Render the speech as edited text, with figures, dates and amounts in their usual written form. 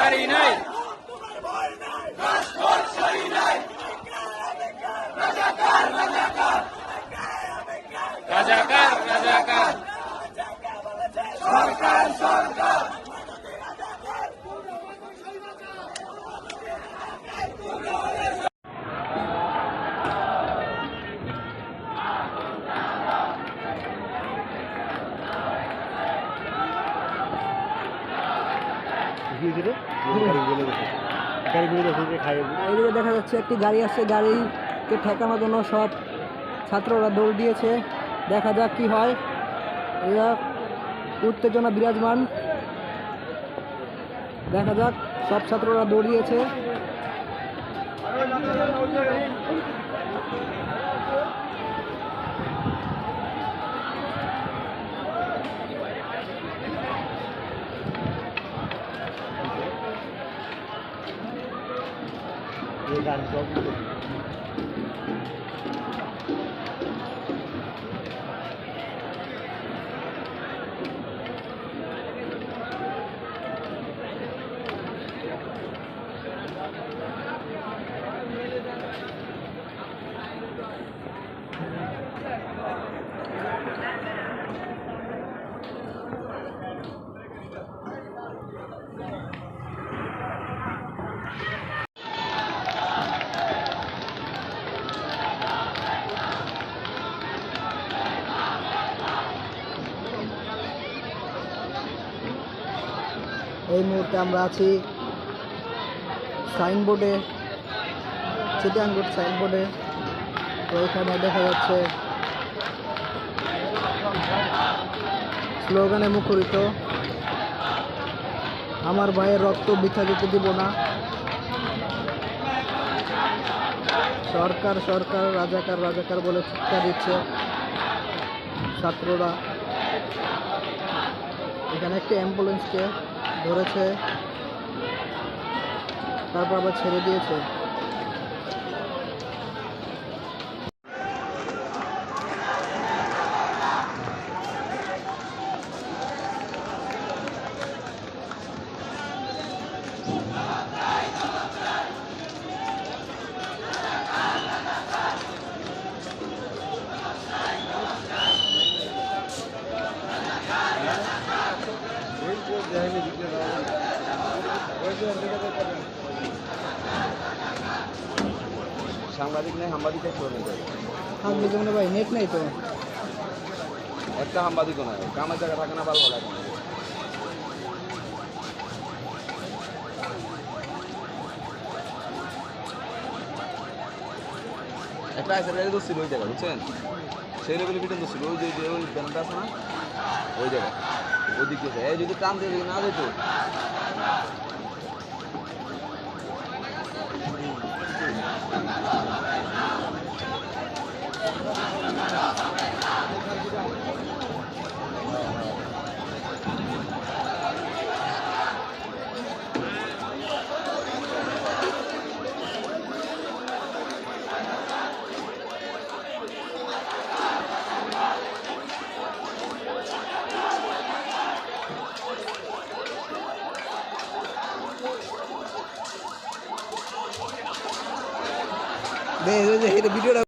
সারি নাই রাজাকার রাজাকার সরকার সরকার এদিকে দেখা যাচ্ছে একটি গাড়ি আসছে, গাড়িকে ঠেকানোর জন্য সব ছাত্ররা দৌড় দিয়েছে। দেখা যাক কি হয়। এরা উত্তেজনা বিরাজমান, দেখা যাক। সব ছাত্ররা দৌড় দিয়েছে। এই মুহূর্তে আমরা আছি সাইনবোর্ডে, চিটাঙ্গুট সাইনবোর্ডে। তো এখানে দেখা যাচ্ছে স্লোগানে মুখরিত, আমার ভাইয়ের রক্ত বৃথা যেতে দিব না, সরকার সরকার, রাজাকার রাজাকার বলে চিৎকার দিচ্ছে ছাত্ররা। এখানে একটি অ্যাম্বুলেন্সকে ধরেছে, তারপর আবার ছেড়ে দিয়েছে। সাংবাদিক নেই, সাংবাদিক থাকবে যেমন ভাই, নেট নেই তো, একটা সাংবাদিকও নাই, কামের জায়গা থাকে না, ভালো লাগে না। একটা আইসার গাড়ি ধরছিল ওই জায়গায়, বুঝছেন, সেই লেভেলে পিটন ধরছিল, ওই যে ওই ব্যানারটা আছে না, ওই জায়গায়, ওই দিক দিয়ে এই যদি টান দিয়ে না যেত। ভিডিওটা